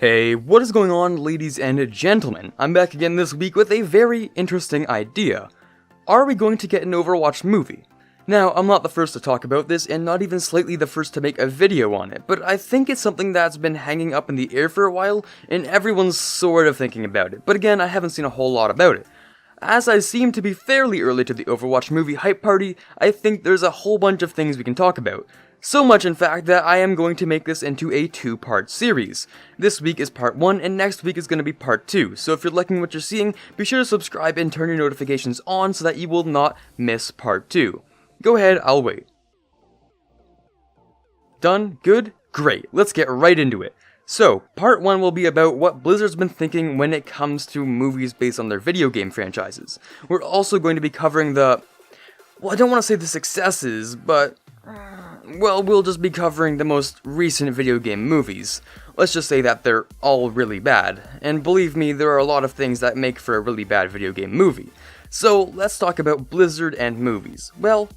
Hey, what is going on, ladies and gentlemen? I'm back again this week with a very interesting idea. Are we going to get an Overwatch movie? Now, I'm not the first to talk about this, and not even slightly the first to make a video on it, but I think it's something that's been hanging up in the air for a while, and everyone's sort of thinking about it, but again, I haven't seen a whole lot about it. As I seem to be fairly early to the Overwatch movie hype party, I think there's a whole bunch of things we can talk about. So much, in fact, that I am going to make this into a two-part series. This week is part 1, and next week is going to be part 2, so if you're liking what you're seeing, be sure to subscribe and turn your notifications on so that you will not miss part 2. Go ahead, I'll wait. Done? Good? Great, let's get right into it. So, part 1 will be about what Blizzard's been thinking when it comes to movies based on their video game franchises. We're also going to be covering well, I don't want to say the successes, but well, we'll just be covering the most recent video game movies. Let's just say that they're all really bad, and believe me, there are a lot of things that make for a really bad video game movie. So, let's talk about Blizzard and movies. Well,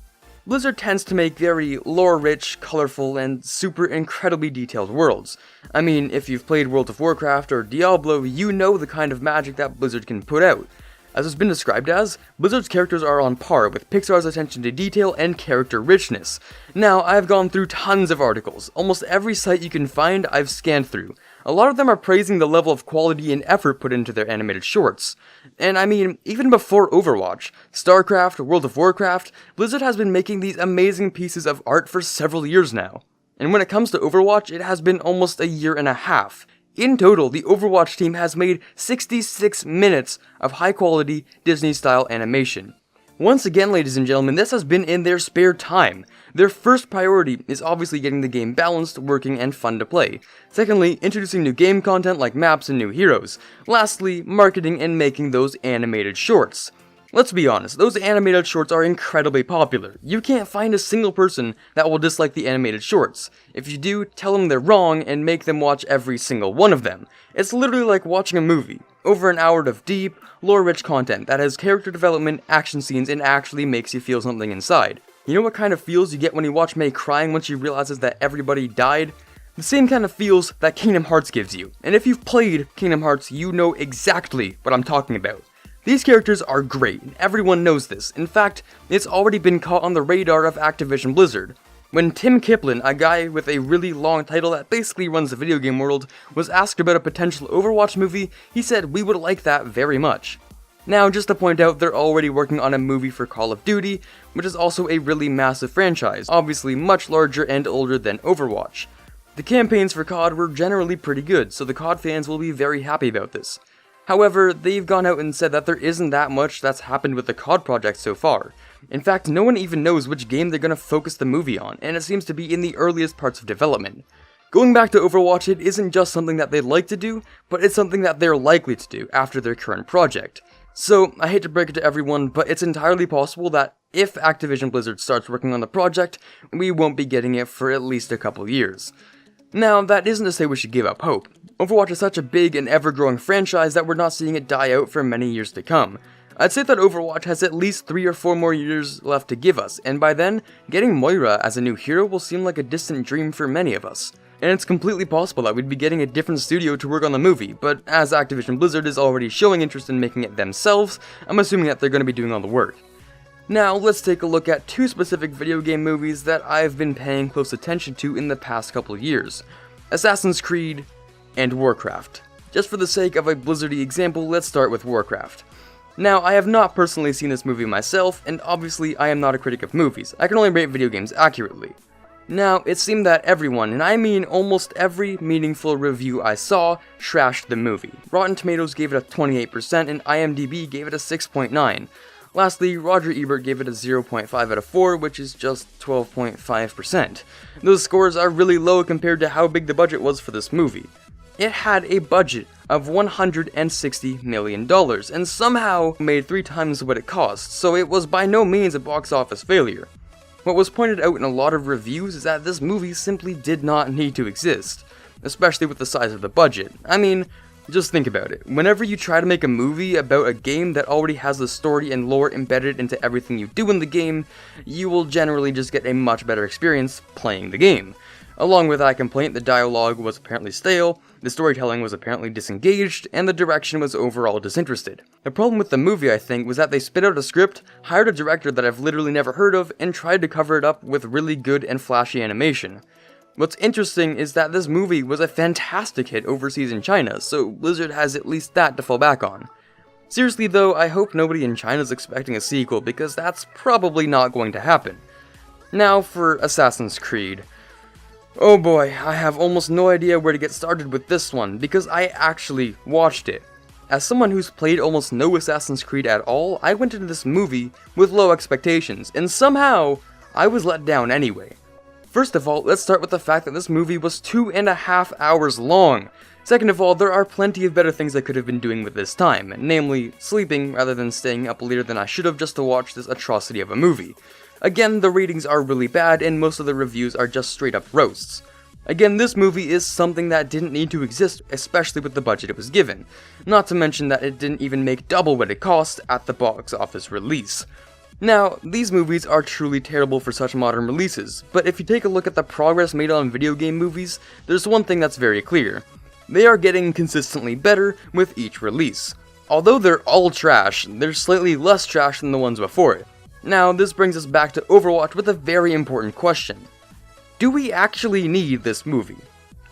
Blizzard tends to make very lore-rich, colorful, and super incredibly detailed worlds. I mean, if you've played World of Warcraft or Diablo, you know the kind of magic that Blizzard can put out. As it's been described as, Blizzard's characters are on par with Pixar's attention to detail and character richness. Now, I've gone through tons of articles. Almost every site you can find, I've scanned through. A lot of them are praising the level of quality and effort put into their animated shorts. And I mean, even before Overwatch, StarCraft, World of Warcraft, Blizzard has been making these amazing pieces of art for several years now. And when it comes to Overwatch, it has been almost a year and a half. In total, the Overwatch team has made 66 minutes of high-quality, Disney-style animation. Once again, ladies and gentlemen, this has been in their spare time. Their first priority is obviously getting the game balanced, working, and fun to play. Secondly, introducing new game content like maps and new heroes. Lastly, marketing and making those animated shorts. Let's be honest, those animated shorts are incredibly popular. You can't find a single person that will dislike the animated shorts. If you do, tell them they're wrong and make them watch every single one of them. It's literally like watching a movie. Over an hour of deep, lore-rich content that has character development, action scenes, and actually makes you feel something inside. You know what kind of feels you get when you watch Mei crying when she realizes that everybody died? The same kind of feels that Kingdom Hearts gives you. And if you've played Kingdom Hearts, you know exactly what I'm talking about. These characters are great, and everyone knows this. In fact, it's already been caught on the radar of Activision Blizzard. When Tim Kiplin, a guy with a really long title that basically runs the video game world, was asked about a potential Overwatch movie, he said we would like that very much. Now, just to point out, they're already working on a movie for Call of Duty, which is also a really massive franchise, obviously much larger and older than Overwatch. The campaigns for COD were generally pretty good, so the COD fans will be very happy about this. However, they've gone out and said that there isn't that much that's happened with the COD project so far. In fact, no one even knows which game they're going to focus the movie on, and it seems to be in the earliest parts of development. Going back to Overwatch, it isn't just something that they'd like to do, but it's something that they're likely to do after their current project. So, I hate to break it to everyone, but it's entirely possible that if Activision Blizzard starts working on the project, we won't be getting it for at least a couple years. Now, that isn't to say we should give up hope. Overwatch is such a big and ever-growing franchise that we're not seeing it die out for many years to come. I'd say that Overwatch has at least 3 or 4 more years left to give us, and by then, getting Moira as a new hero will seem like a distant dream for many of us. And it's completely possible that we'd be getting a different studio to work on the movie, but as Activision Blizzard is already showing interest in making it themselves, I'm assuming that they're going to be doing all the work. Now, let's take a look at 2 specific video game movies that I've been paying close attention to in the past couple years. Assassin's Creed and Warcraft. Just for the sake of a Blizzardy example, let's start with Warcraft. Now, I have not personally seen this movie myself, and obviously I am not a critic of movies. I can only rate video games accurately. Now, it seemed that everyone, and I mean almost every meaningful review I saw, trashed the movie. Rotten Tomatoes gave it a 28%, and IMDb gave it a 6.9. Lastly, Roger Ebert gave it a 0.5 out of 4, which is just 12.5%. Those scores are really low compared to how big the budget was for this movie. It had a budget of $160 million, and somehow made 3 times what it cost, so it was by no means a box office failure. What was pointed out in a lot of reviews is that this movie simply did not need to exist, especially with the size of the budget. I mean, just think about it. Whenever you try to make a movie about a game that already has the story and lore embedded into everything you do in the game, you will generally just get a much better experience playing the game. Along with that complaint, the dialogue was apparently stale, the storytelling was apparently disengaged, and the direction was overall disinterested. The problem with the movie, I think, was that they spit out a script, hired a director that I've literally never heard of, and tried to cover it up with really good and flashy animation. What's interesting is that this movie was a fantastic hit overseas in China, so Blizzard has at least that to fall back on. Seriously though, I hope nobody in China is expecting a sequel, because that's probably not going to happen. Now for Assassin's Creed. Oh boy, I have almost no idea where to get started with this one, because I actually watched it. As someone who's played almost no Assassin's Creed at all, I went into this movie with low expectations, and somehow, I was let down anyway. First of all, let's start with the fact that this movie was 2.5 hours long. Second of all, there are plenty of better things I could have been doing with this time, namely, sleeping rather than staying up later than I should have just to watch this atrocity of a movie. Again, the ratings are really bad, and most of the reviews are just straight up roasts. Again, this movie is something that didn't need to exist, especially with the budget it was given. Not to mention that it didn't even make double what it cost at the box office release. Now, these movies are truly terrible for such modern releases, but if you take a look at the progress made on video game movies, there's one thing that's very clear. They are getting consistently better with each release. Although they're all trash, they're slightly less trash than the ones before it. Now, this brings us back to Overwatch with a very important question. Do we actually need this movie?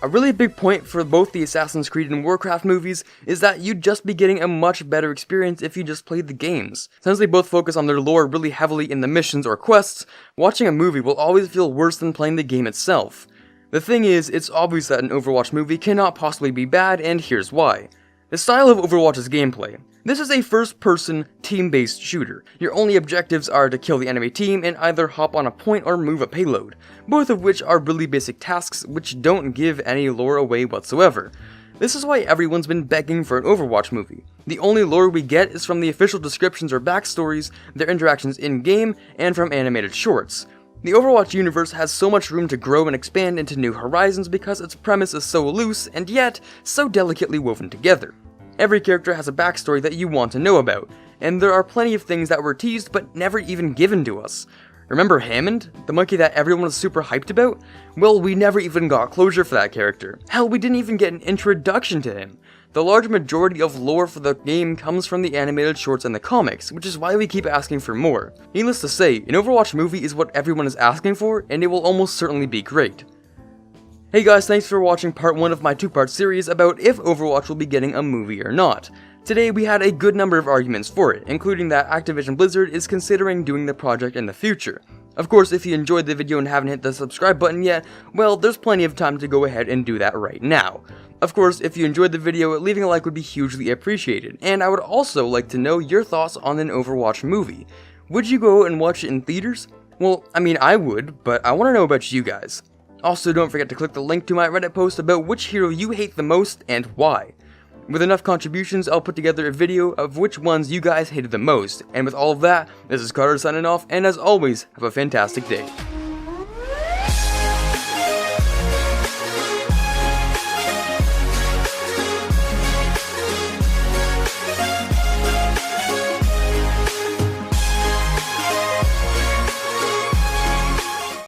A really big point for both the Assassin's Creed and Warcraft movies is that you'd just be getting a much better experience if you just played the games. Since they both focus on their lore really heavily in the missions or quests, watching a movie will always feel worse than playing the game itself. The thing is, it's obvious that an Overwatch movie cannot possibly be bad, and here's why. The style of Overwatch's gameplay. This is a first-person, team-based shooter. Your only objectives are to kill the enemy team and either hop on a point or move a payload, both of which are really basic tasks which don't give any lore away whatsoever. This is why everyone's been begging for an Overwatch movie. The only lore we get is from the official descriptions or backstories, their interactions in-game, and from animated shorts. The Overwatch universe has so much room to grow and expand into new horizons because its premise is so loose and yet so delicately woven together. Every character has a backstory that you want to know about, and there are plenty of things that were teased but never even given to us. Remember Hammond, the monkey that everyone was super hyped about? Well, we never even got closure for that character. Hell, we didn't even get an introduction to him. The large majority of lore for the game comes from the animated shorts and the comics, which is why we keep asking for more. Needless to say, an Overwatch movie is what everyone is asking for, and it will almost certainly be great. Hey guys, thanks for watching part 1 of my 2-part series about if Overwatch will be getting a movie or not. Today we had a good number of arguments for it, including that Activision Blizzard is considering doing the project in the future. Of course, if you enjoyed the video and haven't hit the subscribe button yet, well, there's plenty of time to go ahead and do that right now. Of course, if you enjoyed the video, leaving a like would be hugely appreciated, and I would also like to know your thoughts on an Overwatch movie. Would you go and watch it in theaters? Well, I mean, I would, but I want to know about you guys. Also, don't forget to click the link to my Reddit post about which hero you hate the most and why. With enough contributions, I'll put together a video of which ones you guys hated the most, and with all of that, this is Carter signing off, and as always, have a fantastic day.